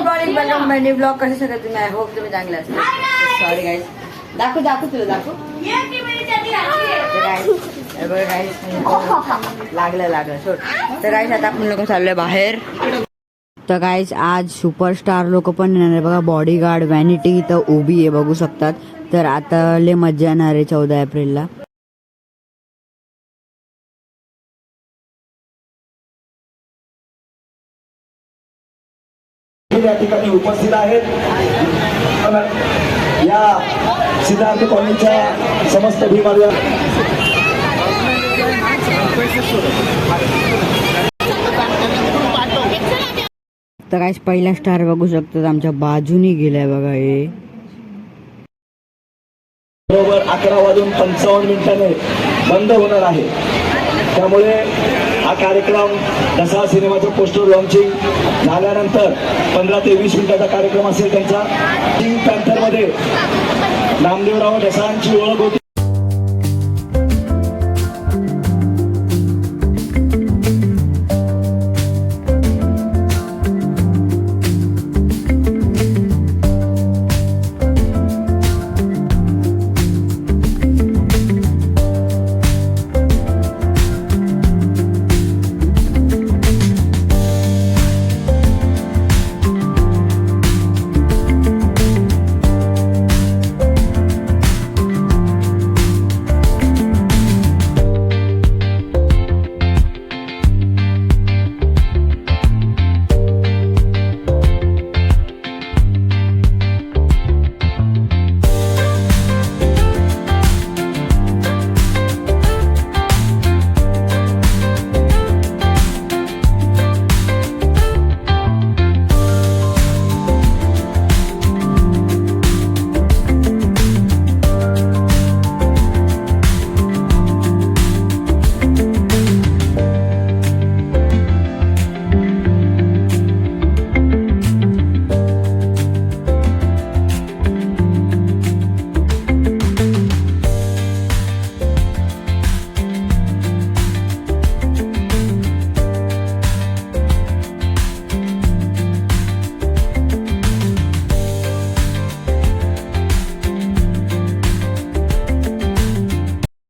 Good morning, welcome माय new blog. कसे सगळे तुम्ही? आय होप तुम्ही चांगले असतील. सॉरी गाईज, दाखव तुला दाखव. लागलं सोड. तर गाईज आता आपण लोक चाललोय बाहेर. तर गाईज आज सुपरस्टार लोक पण येणार आहे बघा. बॉडीगार्ड व्हॅनिटी इथं उभी आहे बघू शकतात. तर आता लय मजा येणार आहे 14 एप्रिलला. या ठिकाणी उपस्थित आहेत. या सिद्धार्थ कॉलनीच्या समस्त भीमार्या तर काय पहिला स्टार बघू शकतात आमच्या बाजूनी गेलाय बघा. हे बरोबर 11:55 बंद होणार आहे. त्यामुळे हा कार्यक्रम दसरा सिनेमाचं पोस्टर लॉन्चिंग झाल्यानंतर 15 ते 20 मिनिटाचा कार्यक्रम असेल त्यांचा. पिंक पॅन्थरमध्ये नामदेवराव ढसाळांची ओळख होती.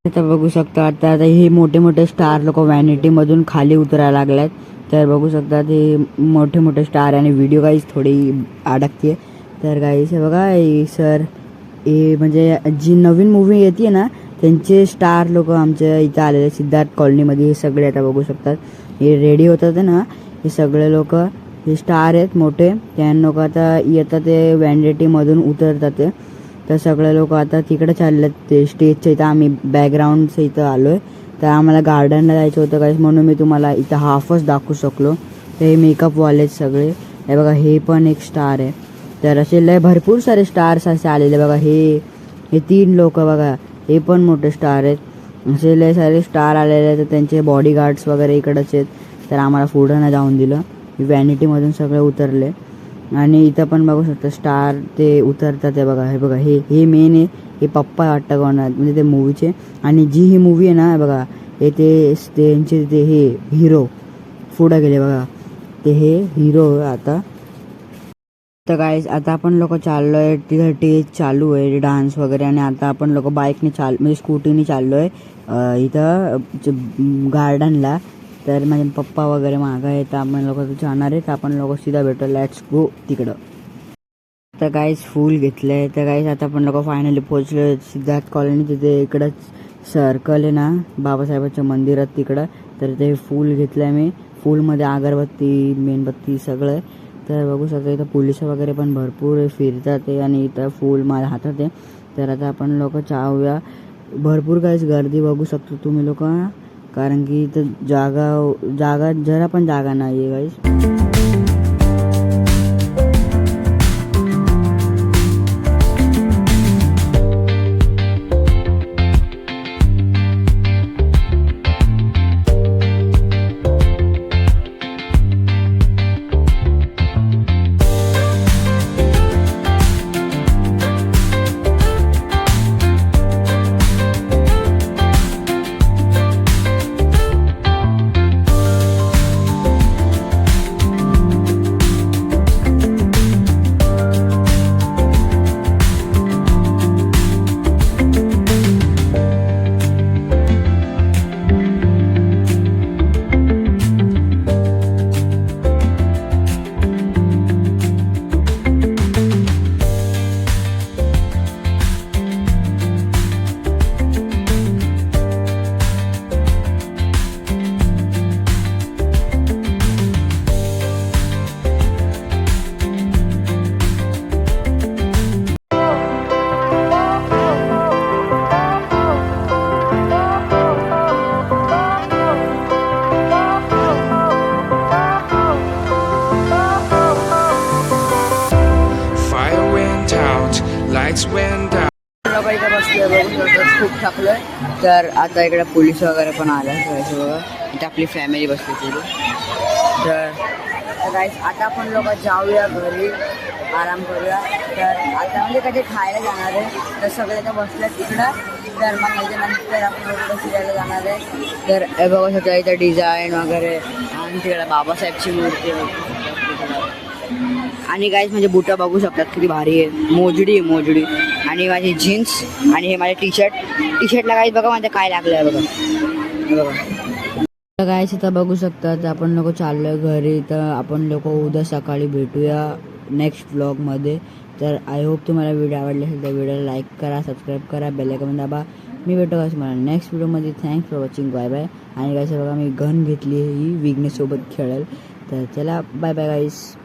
आता बघू शकता आता हे मोठे मोठे स्टार लोक व्हॅनिटी मधून खाली उतरायला लागलेत. तर बघू शकतात हे मोठे मोठे स्टार आणि व्हिडिओ गाईज थोडी अडकते. तर गाईज हे बघा सर हे म्हणजे जी नवीन मूवी येते ना त्यांचे स्टार लोक आमच्या इथं आलेले सिद्धार्थ कॉलनीमध्ये. हे सगळे आता बघू शकतात हे रेडी होतात ना. हे सगळे लोक हे स्टार आहेत मोठे. त्या लोक आता येतात ते व्हॅनिटीमधून उतरतात. तर सगळे लोक आता तिकडे चाललेत ते स्टेजच्या इथं. आम्ही बॅकग्राऊंडच्या इथं आलोय. तर आम्हाला गार्डनला जायचं होतं काय म्हणून मी तुम्हाला इथं हाफच दाखवू शकलो. तर हे मेकअपवाले सगळे हे बघा. हे पण एक स्टार आहे. तर असे लय भरपूर सारे स्टार्स असे आलेले बघा. हे 3 लोक बघा. हे पण मोठे स्टार आहेत. असे लय सारे स्टार आलेले आहेत. तर त्यांचे बॉडीगार्ड्स वगैरे इकडंच आहेत. तर आम्हाला पुढं नाही जाऊन दिलं. व्हॅनिटीमधून सगळे उतरले. आणि इथं पण बघू शकता स्टार ते उतरतात. हे बघा. हे बघा हे मेन आहे. हे पप्पा वाटतं कोणा म्हणजे ते मूवीचे. आणि जी ही मूवी आहे ना बघा हे त्यांचे ते हे हिरो पुढं गेले बघा. ते हे हिरो आता. तर गाईज आता आपण लोक चाललोय तिथं टेज चालू आहे डान्स वगैरे. आणि आता आपण लोक बाईकने म्हणजे स्कूटीने चाललोय इथं गार्डनला. तर माझे पप्पा वगैरे मागं आहे. तर आपण लोक जाणार आहे. तर आपण लोक सीधा भेटू. लेट्स गो तिकडं. तर गाईज फूल घेतलंय. तर गाईज आता आपण लोक फायनली पोहोचलो सिद्धार्थ कॉलनी. तिथे इकडंच सर्कल आहे ना बाबासाहेबांच्या मंदिरात तिकडं. तर ते फूल घेतलंय मी. फूलमध्ये अगरबत्ती मेणबत्ती सगळं. तर बघू शकता इथं पोलिस वगैरे पण भरपूर फिरतात आहे. आणि इथं फूल माझ्या हातात आहे. तर आता आपण लोक चावूया. भरपूर गाईज गर्दी बघू शकतो तुम्ही लोक. कारण की इथं जागा जरा पण जागा नाही आहे गाईज. टाकलोय. तर आता इकडे पोलीस वगैरे पण आला बघा. इथे आपली फॅमिली बसली तिथे. तर गाईस आता आपण लोक जाऊया घरी, आराम करूया. तर आता म्हणजे कधी खायला जाणार आहे. तर सगळे आता बसले तिकडं. तर मग त्याच्यानंतर आपण लोक फिरायला जाणार आहे. तर हे बघू शकता इथं डिझाईन वगैरे आणि तिकडे बाबासाहेबची मूर्ती आणि गाईज म्हणजे बुटं बघू शकतात किती भारी आहे. मोजडी आणि माझी जीन्स आणि हे माझे टी शर्टला गाईज बघा माझं काय लागलं आहे बघा. गाईज इथं बघू शकतात आपण लोक चाललोय घरी. तर आपण लोक उद्या सकाळी भेटूया नेक्स्ट व्लॉगमध्ये. तर आय होप तुम्हाला व्हिडिओ आवडला असेल तर व्हिडिओला लाईक करा, सबस्क्राईब करा, बेल आयकॉन दाबा. मी भेटू गाईस मला नेक्स्ट व्हिडिओमध्ये. Thanks for watching. Bye bye. आणि गाईस बघा मी गन घेतली ही विघ्नेशसोबत खेळेल. तर चला बाय बाय गाईस.